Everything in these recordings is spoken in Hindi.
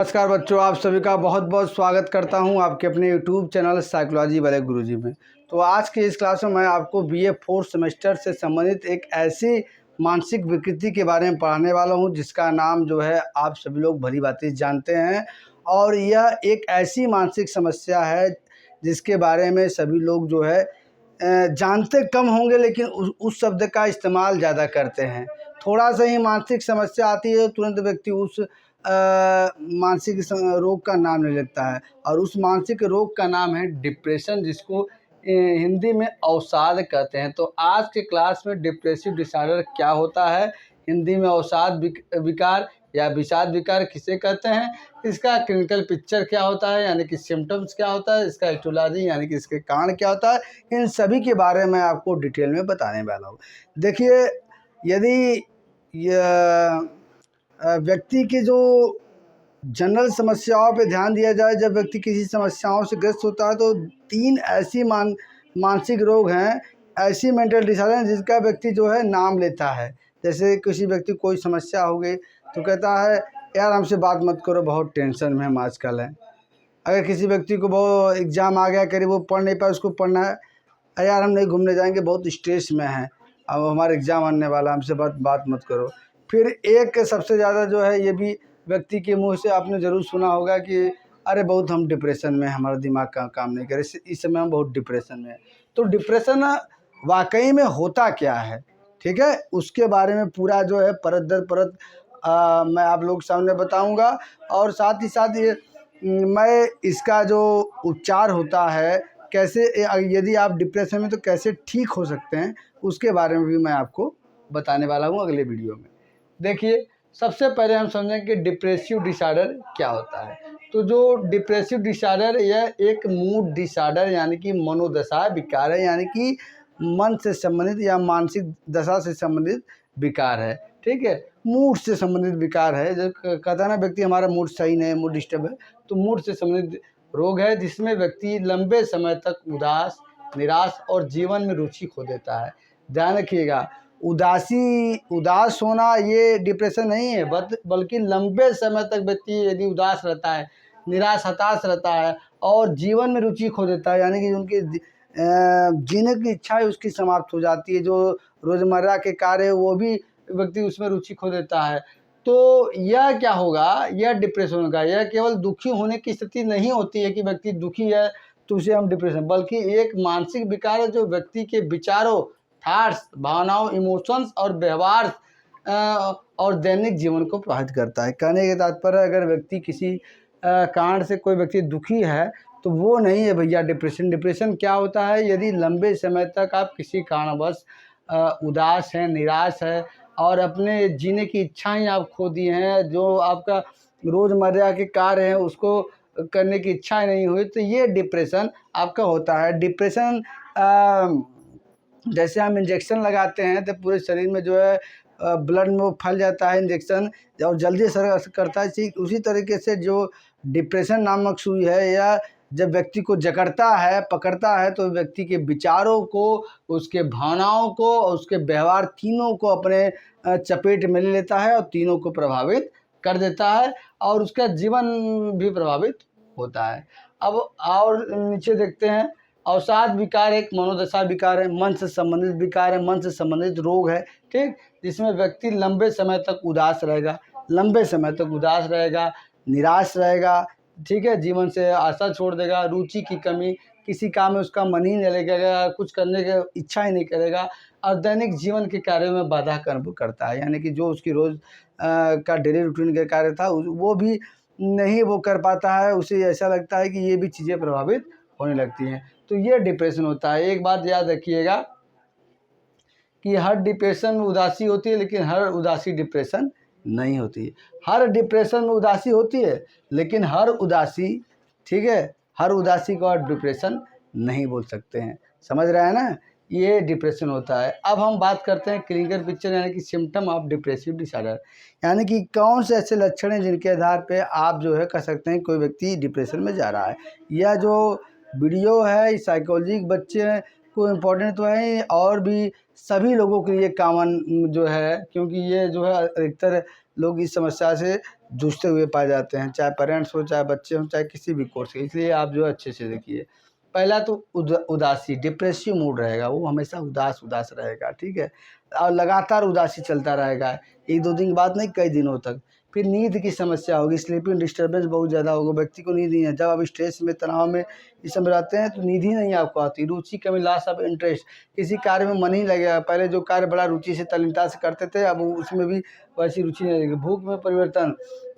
नमस्कार बच्चों, आप सभी का बहुत बहुत स्वागत करता हूं आपके अपने यूट्यूब चैनल साइकोलॉजी वाले गुरुजी में। तो आज के इस क्लास में मैं आपको बीए 4th सेमेस्टर से संबंधित एक ऐसी मानसिक विकृति के बारे में पढ़ाने वाला हूं जिसका नाम जो है आप सभी लोग भली भांति जानते हैं। और यह एक ऐसी मानसिक समस्या है जिसके बारे में सभी लोग जो है जानते कम होंगे, लेकिन उस शब्द का इस्तेमाल ज़्यादा करते हैं। थोड़ा सा ही मानसिक समस्या आती है तुरंत व्यक्ति उस मानसिक रोग का नाम ले लेता है, और उस मानसिक रोग का नाम है डिप्रेशन, जिसको हिंदी में अवसाद कहते हैं। तो आज के क्लास में डिप्रेसिव डिसऑर्डर क्या होता है, हिंदी में अवसाद विकार या विषाद विकार किसे कहते हैं, इसका क्लिनिकल पिक्चर क्या होता है यानी कि सिम्टम्स क्या होता है, इसका एटियोलॉजी यानी कि इसके कारण क्या होता है, इन सभी के बारे में आपको डिटेल में बताने वाला हूँ। देखिए, यदि व्यक्ति की जो जनरल समस्याओं पे ध्यान दिया जाए, जब व्यक्ति किसी समस्याओं से ग्रस्त होता है तो 3 ऐसी मानसिक रोग हैं, ऐसी मेंटल डिसऑर्डर हैं जिसका व्यक्ति जो है नाम लेता है। जैसे किसी व्यक्ति को कोई समस्या हो गई तो कहता है यार हमसे बात मत करो, बहुत टेंशन में हम आजकल हैं। अगर किसी व्यक्ति को बहुत एग्ज़ाम आ गया, करीब वो पढ़ नहीं पाया, उसको पढ़ना है, अरे यार हम नहीं घूमने जाएंगे, बहुत स्ट्रेस में हैं, अब हमारा एग्ज़ाम आने वाला, हमसे बात मत करो। फिर एक सबसे ज़्यादा जो है, ये भी व्यक्ति के मुंह से आपने ज़रूर सुना होगा कि अरे बहुत हम डिप्रेशन में, हमारा दिमाग का काम नहीं करे, इस समय हम बहुत डिप्रेशन में हैं। तो डिप्रेशन वाकई में होता क्या है, ठीक है, उसके बारे में पूरा जो है परत दर परत मैं आप लोग सामने बताऊंगा। और साथ ही साथ ये मैं इसका जो उपचार होता है, कैसे यदि आप डिप्रेशन में तो कैसे ठीक हो सकते हैं, उसके बारे में भी मैं आपको बताने वाला हूँ अगले वीडियो में। देखिए, सबसे पहले हम समझें कि डिप्रेसिव डिसऑर्डर क्या होता है। तो जो डिप्रेसिव डिसऑर्डर यह एक मूड डिसऑर्डर यानी कि मनोदशा विकार है, यानी कि मन से संबंधित या मानसिक दशा से संबंधित विकार है, ठीक है, मूड से संबंधित विकार है। जो कहता है ना व्यक्ति हमारा मूड सही नहीं है, मूड डिस्टर्ब है, तो मूड से संबंधित रोग है जिसमें व्यक्ति लंबे समय तक उदास, निराश और जीवन में रुचि खो देता है। ध्यान रखिएगा, उदास होना ये डिप्रेशन नहीं है, बल्कि लंबे समय तक व्यक्ति यदि उदास रहता है, निराश हताश रहता है और जीवन में रुचि खो देता है, यानी कि उनकी जीने की इच्छा है उसकी समाप्त हो जाती है, जो रोज़मर्रा के कार्य है वो भी व्यक्ति उसमें रुचि खो देता है। तो यह क्या होगा, यह डिप्रेशन होगा। यह केवल दुखी होने की स्थिति नहीं होती है कि व्यक्ति दुखी है तो उसे हम डिप्रेशन, बल्कि एक मानसिक विकार है जो व्यक्ति के विचारों, थॉट्स, भावनाओं, इमोशंस और व्यवहार और दैनिक जीवन को प्रभावित करता है। कहने के तात्पर्य, अगर व्यक्ति किसी कारण से कोई व्यक्ति दुखी है तो वो नहीं है भैया डिप्रेशन। डिप्रेशन क्या होता है, यदि लंबे समय तक आप किसी कारणवश उदास हैं, निराश है और अपने जीने की इच्छाएं आप खो दिए हैं, जो आपका रोज़मर्रा के कार्य हैं उसको करने की इच्छा नहीं हुई, तो ये डिप्रेशन आपका होता है। डिप्रेशन जैसे हम इंजेक्शन लगाते हैं तो पूरे शरीर में जो है ब्लड में वो फैल जाता है इंजेक्शन और जल्दी असर करता है, उसी तरीके से जो डिप्रेशन नामक सुई है, या जब व्यक्ति को जकड़ता है, पकड़ता है, तो व्यक्ति के विचारों को, उसके भावनाओं को और उसके व्यवहार, तीनों को अपने चपेट में ले लेता है और तीनों को प्रभावित कर देता है और उसका जीवन भी प्रभावित होता है। अब और नीचे देखते हैं, अवसाद विकार एक मनोदशा विकार है, मन से संबंधित विकार है, मन से संबंधित रोग है, ठीक, जिसमें व्यक्ति लंबे समय तक उदास रहेगा, निराश रहेगा, ठीक है, जीवन से आशा छोड़ देगा, रुचि की कमी, किसी काम में उसका मन ही नहीं लगेगा, कुछ करने की इच्छा ही नहीं करेगा और दैनिक जीवन के कार्यों में बाधा करता है, यानी कि जो उसकी रोज़ का डेली रूटीन का कार्य था वो भी नहीं वो कर पाता है, उसे ऐसा लगता है कि ये भी चीज़ें प्रभावित होने लगती हैं, तो ये डिप्रेशन होता है। एक बात याद रखिएगा कि हर डिप्रेशन में उदासी होती है, लेकिन हर उदासी डिप्रेशन नहीं होती है। हर डिप्रेशन में उदासी होती है, लेकिन हर उदासी, ठीक है, हर उदासी को आप डिप्रेशन नहीं बोल सकते हैं। समझ रहे हैं ना, ये डिप्रेशन होता है। अब हम बात करते हैं क्लिनिकल पिक्चर यानी कि सिम्टम ऑफ डिप्रेसिव डिसऑर्डर, यानी कि कौन से ऐसे लक्षण हैं जिनके आधार पे आप जो है कह सकते हैं कोई व्यक्ति डिप्रेशन में जा रहा है। यह जो वीडियो है साइकोलॉजी के बच्चे को इम्पोर्टेंट तो है ही, और भी सभी लोगों के लिए कॉमन जो है, क्योंकि ये जो है अधिकतर लोग इस समस्या से जूझते हुए पाए जाते हैं, चाहे पेरेंट्स हो, चाहे बच्चे हों, चाहे किसी भी कोर्स के। इसलिए आप जो है अच्छे से देखिए। पहला तो उदासी, डिप्रेसिव मूड रहेगा, वो हमेशा उदास उदास रहेगा, ठीक है, और लगातार उदासी चलता रहेगा, 1-2 दिन की बात नहीं, कई दिनों तक। फिर नींद की समस्या होगी, स्लीपिंग डिस्टर्बेंस बहुत ज़्यादा होगा, व्यक्ति को नींद नहीं है। जब आप स्ट्रेस में, तनाव में इस समय रहते हैं तो नींद ही नहीं आपको आती। रुचि कमी, लॉस ऑफ इंटरेस्ट, किसी कार्य में मन ही लगेगा। पहले जो कार्य बड़ा रुचि से, तल्लीनता से करते थे, अब उसमें भी वैसी रुचि नहीं रहेगी। भूख में परिवर्तन,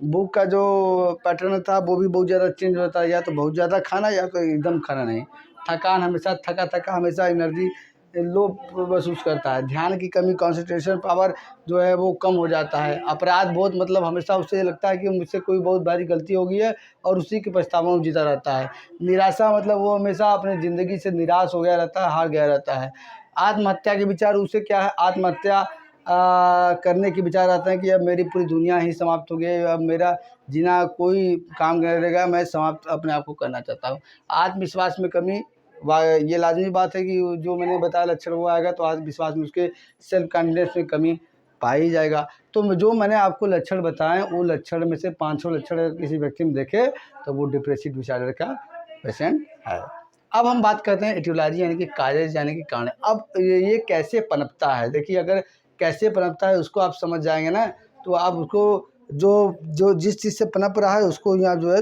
भूख का जो पैटर्न था वो भी बहुत ज़्यादा चेंज होता है, या तो बहुत ज़्यादा खाना या तो एकदम खाना नहीं। थकान, हमेशा थका हमेशा एनर्जी लो महसूस करता है। ध्यान की कमी, कंसंट्रेशन पावर जो है वो कम हो जाता है। अपराध बोध, मतलब हमेशा उसे लगता है कि मुझसे कोई बहुत भारी गलती हो गई है और उसी के पछतावा में जीता रहता है। निराशा, मतलब वो हमेशा अपनी ज़िंदगी से निराश हो गया रहता है, हार गया रहता है। आत्महत्या के विचार, उसे क्या है, आत्महत्या करने के विचार आते हैं कि अब मेरी पूरी दुनिया ही समाप्त हो गई, अब मेरा जीना कोई काम नहीं रहेगा, मैं समाप्त अपने आप को करना चाहता हूँ। आत्मविश्वास में कमी, ये लाजमी बात है कि जो मैंने बताया लक्षण वो आएगा तो आत्मविश्वास में, उसके सेल्फ कॉन्फिडेंस में कमी पाई जाएगा। तो जो मैंने आपको लक्षण बताएं, वो लक्षण में से 5-6 लक्षण अगर किसी व्यक्ति में देखे तो वो डिप्रेसिव डिसऑर्डर का पेशेंट है। अब हम बात करते हैं एटियोलॉजी, यानी कि काजेज, यानी कि कारण। अब ये कैसे पनपता है, देखिए, अगर कैसे पनपता है उसको आप समझ जाएंगे ना, तो आप उसको जो जो जिस चीज़ से पनप रहा है उसको यहाँ जो है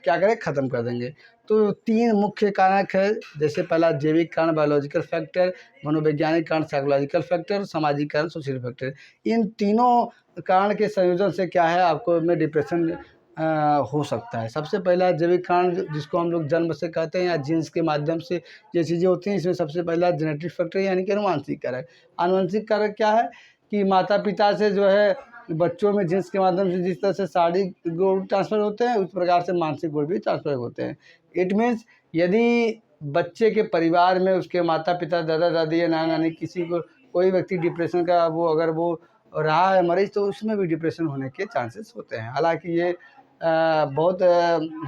क्या करें, ख़त्म कर देंगे। तो 3 मुख्य कारक है, जैसे पहला जैविक कारण, बायोलॉजिकल फैक्टर, मनोवैज्ञानिक कारण, साइकोलॉजिकल फैक्टर, सामाजिक कारण, सोशल फैक्टर। इन तीनों कारण के संयोजन से क्या है, आपको में डिप्रेशन हो सकता है। सबसे पहला जैविक कारण, जिसको हम लोग जन्म से कहते हैं या जीन्स के माध्यम से ये चीज़ें होती हैं, इसमें सबसे पहला जेनेटिक फैक्टर, यानी कि आनुवंशिक कारक। आनुवंशिक कारक क्या है कि माता पिता से जो है बच्चों में जीन्स के माध्यम से जिस तरह से शारीरिक गुण ट्रांसफ़र होते हैं, उस प्रकार से मानसिक गुण भी ट्रांसफ़र होते हैं। इट मीन्स यदि बच्चे के परिवार में उसके माता पिता, दादा दादी या नाना नानी, किसी को कोई व्यक्ति डिप्रेशन का अगर वो रहा है मरीज, तो उसमें भी डिप्रेशन होने के चांसेस होते हैं। हालांकि ये बहुत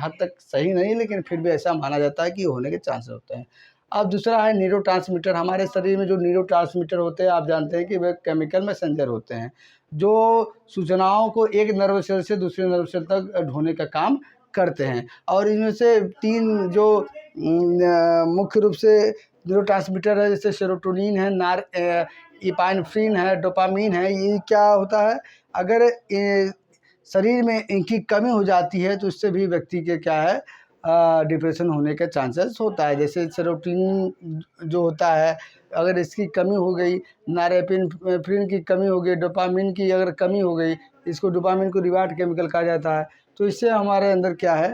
हद तक सही नहीं, लेकिन फिर भी ऐसा माना जाता है कि होने के चांसेस होते हैं। अब दूसरा है न्यूरोट्रांसमीटर। हमारे शरीर में जो न्यूरोट्रांसमीटर होते हैं, आप जानते हैं कि वे केमिकल मैसेंजर होते हैं, जो सूचनाओं को एक नर्व सेल से दूसरे नर्व सेल तक ढोने का काम करते हैं। और इनमें से 3 जो मुख्य रूप से न्यूरोट्रांसमीटर है, जैसे सेरोटोनिन है, एपिनेफ्रिन है, डोपामीन है। ये क्या होता है, अगर शरीर में इनकी कमी हो जाती है तो इससे भी व्यक्ति के क्या है, डिप्रेशन होने के चांसेस होता है। जैसे सेरोटोनिन जो होता है, अगर इसकी कमी हो गई, नॉरएपिनेफ्रिन की कमी हो गई, डोपामीन की अगर कमी हो गई, इसको डोपामीन को रिवार्ड केमिकल कहा जाता है, तो इससे हमारे अंदर क्या है,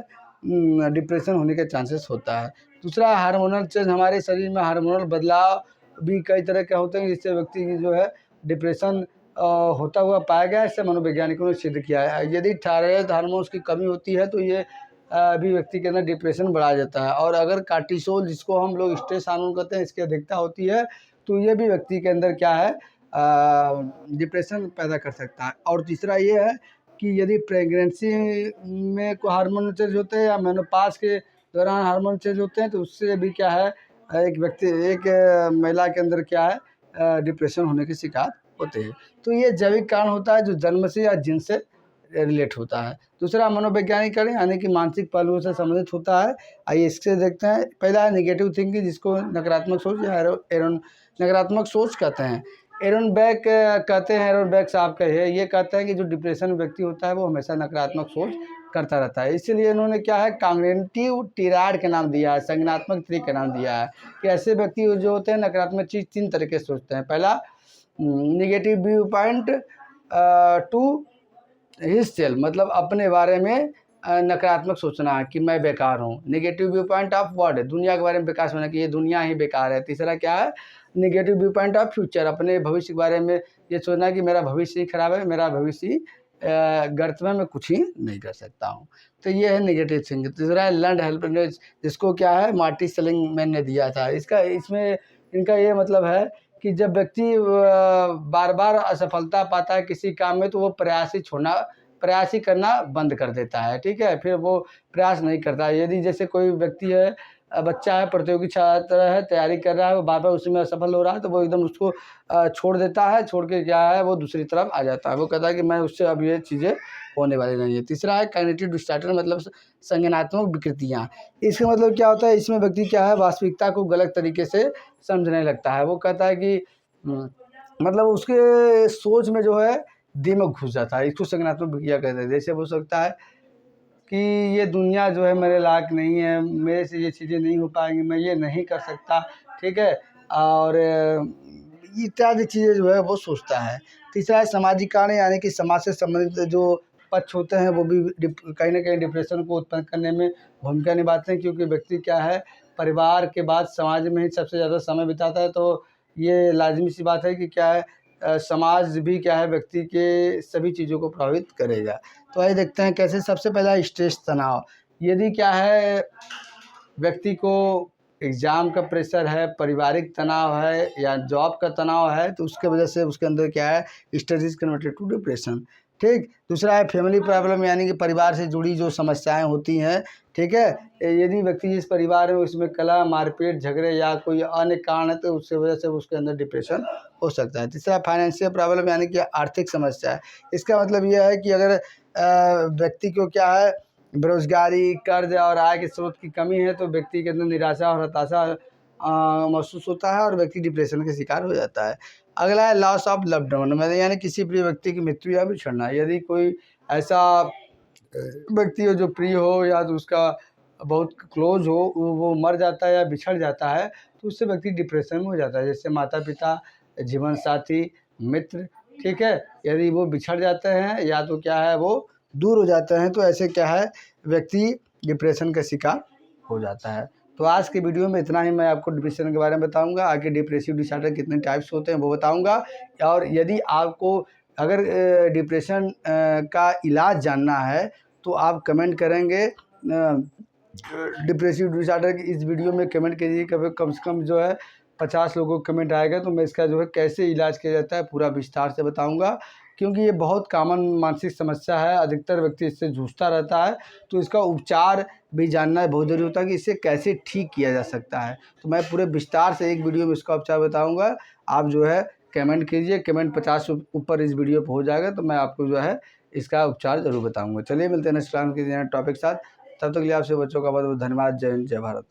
डिप्रेशन होने के चांसेस होता है। दूसरा, हार्मोनल चेंज। हमारे शरीर में हार्मोनल बदलाव भी कई तरह के होते हैं, जिससे व्यक्ति की जो है डिप्रेशन होता हुआ पाया गया है। इससे मनोवैज्ञानिकों ने सिद्ध किया है। यदि थायराइड हार्मोन्स की कमी होती है तो ये भी व्यक्ति के अंदर डिप्रेशन बढ़ा जाता है। और अगर कार्टिसोल, जिसको हम लोग स्ट्रेस हार्मोन कहते हैं, इसकी अधिकता होती है तो ये भी व्यक्ति के अंदर क्या है, डिप्रेशन पैदा कर सकता है। और तीसरा ये है कि यदि प्रेगनेंसी में कोई हार्मोन चेंज होते हैं या मेनोपॉज के दौरान हार्मोन चेंज होते हैं, तो उससे भी क्या है, एक महिला के अंदर क्या है, डिप्रेशन होने की शिकायत होते हैं। तो ये जैविक कारण होता है जो जन्म से या जीन से रिलेट होता है। दूसरा, मनोवैज्ञानिक कारण, यानी कि मानसिक पहलुओं से संबंधित होता है। आइए इससे देखते हैं। पहला है नेगेटिव थिंकिंग, जिसको नकारात्मक सोच या नकारात्मक सोच कहते हैं। एरन बैक कहते हैं, एरन बैक साहब का है, ये कहते हैं कि जो डिप्रेशन व्यक्ति होता है वो हमेशा नकारात्मक सोच करता रहता है। इसीलिए इन्होंने क्या है, कॉग्निटिव टिराड का नाम दिया है, संज्ञानात्मक त्रुटि का नाम दिया है, कि ऐसे व्यक्ति जो होते हैं नकारात्मक चीज़ 3 तरीके से सोचते हैं। पहला, नेगेटिव व्यू पॉइंट टू हिस्सेल, मतलब अपने बारे में नकारात्मक सोचना कि मैं बेकार हूँ। Negative view point of word, दुनिया के बारे में बेकार सोचना कि ये दुनिया ही बेकार है। तीसरा क्या है, negative view point of future, अपने भविष्य के बारे में ये सोचना कि मेरा भविष्य ही खराब है, मेरा भविष्य गर्त में, मैं कुछ ही नहीं कर सकता हूँ। तो ये है नेगेटिव थिंकिंग। तीसरा है लर्नड हेल्पलेस, जिसको क्या है, मार्टी सेलिंगमैन ने दिया था। इसमें इनका ये मतलब है कि जब व्यक्ति बार बार असफलता पाता है किसी काम में, तो वो प्रयास ही करना बंद कर देता है, ठीक है, फिर वो प्रयास नहीं करता। यदि जैसे कोई व्यक्ति है बच्चा है, प्रतियोगी छात्र है, तैयारी कर रहा है, वो बार-बार उसी में असफल हो रहा है, तो वो एकदम उसको छोड़ देता है, छोड़ के क्या है वो दूसरी तरफ आ जाता है। वो कहता है कि मैं उससे अब ये चीज़ें होने वाली नहीं है। तीसरा है कॉग्निटिव डिसऑर्डर, मतलब संज्ञानात्मक विकृतियाँ। इसका मतलब क्या होता है, इसमें व्यक्ति क्या है वास्तविकता को गलत तरीके से समझने लगता है। वो कहता है कि मतलब उसके सोच में जो है दिमाग घुस जाता है, इसको संज्ञानात्मक विकृतियाँ कहते हैं। जैसे हो सकता है कि ये दुनिया जो है मेरे लायक नहीं है, मेरे से ये चीज़ें नहीं हो पाएँगी, मैं ये नहीं कर सकता, ठीक है? और इत्यादि चीज़ें जो है वो सोचता है। तीसरा है सामाजिक कारण, यानी कि समाज से संबंधित जो पक्ष होते हैं वो भी कहीं न कहीं डिप्रेशन को उत्पन्न करने में भूमिका निभाते हैं, क्योंकि व्यक्ति क्या है परिवार के बाद समाज में ही सबसे ज़्यादा समय बिताता है। तो ये लाज़मी सी बात है कि क्या है समाज भी क्या है व्यक्ति के सभी चीज़ों को प्रभावित करेगा। तो आइए देखते हैं कैसे। सबसे पहला स्ट्रेस, तनाव। यदि क्या है व्यक्ति को एग्ज़ाम का प्रेशर है, पारिवारिक तनाव है या जॉब का तनाव है, तो उसके वजह से उसके अंदर क्या है stress is converted to depression, ठीक। दूसरा है फैमिली प्रॉब्लम, यानी कि परिवार से जुड़ी जो समस्याएं होती हैं, ठीक है। यदि व्यक्ति जिस परिवार में उसमें कलह, मारपीट, झगड़े या कोई अन्य कारण है, तो उसकी वजह से उसके अंदर डिप्रेशन हो सकता है। तीसरा फाइनेंशियल प्रॉब्लम, यानी कि आर्थिक समस्या है। इसका मतलब यह है कि अगर व्यक्ति को क्या है बेरोजगारी, कर्ज और आय के स्रोत की कमी है, तो व्यक्ति के अंदर निराशा और हताशा महसूस होता है और व्यक्ति डिप्रेशन का शिकार हो जाता है। अगला है लॉस ऑफ लव्ड वन, मतलब यानी किसी प्रिय व्यक्ति की मृत्यु या बिछड़ना। यदि कोई ऐसा व्यक्ति हो जो प्रिय हो या तो उसका बहुत क्लोज हो, वो मर जाता है या बिछड़ जाता है, तो उससे व्यक्ति डिप्रेशन में हो जाता है। जैसे माता पिता, जीवन साथी, मित्र, ठीक है। यदि वो बिछड़ जाते हैं या तो क्या है वो दूर हो जाते हैं, तो ऐसे क्या है व्यक्ति डिप्रेशन का शिकार हो जाता है। तो आज के वीडियो में इतना ही। मैं आपको डिप्रेशन के बारे में बताऊंगा, आगे डिप्रेसिव डिसऑर्डर कितने टाइप्स होते हैं वो बताऊंगा। और यदि आपको अगर डिप्रेशन का इलाज जानना है तो आप कमेंट करेंगे डिप्रेसिव डिसऑर्डर की इस वीडियो में कमेंट कीजिए। कम से कम जो है 50 लोगों को कमेंट आएगा, तो मैं इसका जो है कैसे इलाज किया जाता है पूरा विस्तार से बताऊंगा, क्योंकि ये बहुत कॉमन मानसिक समस्या है, अधिकतर व्यक्ति इससे जूझता रहता है। तो इसका उपचार भी जानना बहुत ज़रूरी होता है कि इसे कैसे ठीक किया जा सकता है। तो मैं पूरे विस्तार से एक वीडियो में इसका उपचार बताऊँगा। आप जो है कमेंट कीजिए, कमेंट 50 ऊपर इस वीडियो पर हो जाएगा तो मैं आपको जो है इसका उपचार ज़रूर बताऊँगा। चलिए मिलते हैं नेक्स्ट टाइम के टॉपिक के साथ। तब तक के लिए आपसे बच्चों का बहुत बहुत धन्यवाद। जय हिंद, जय भारत।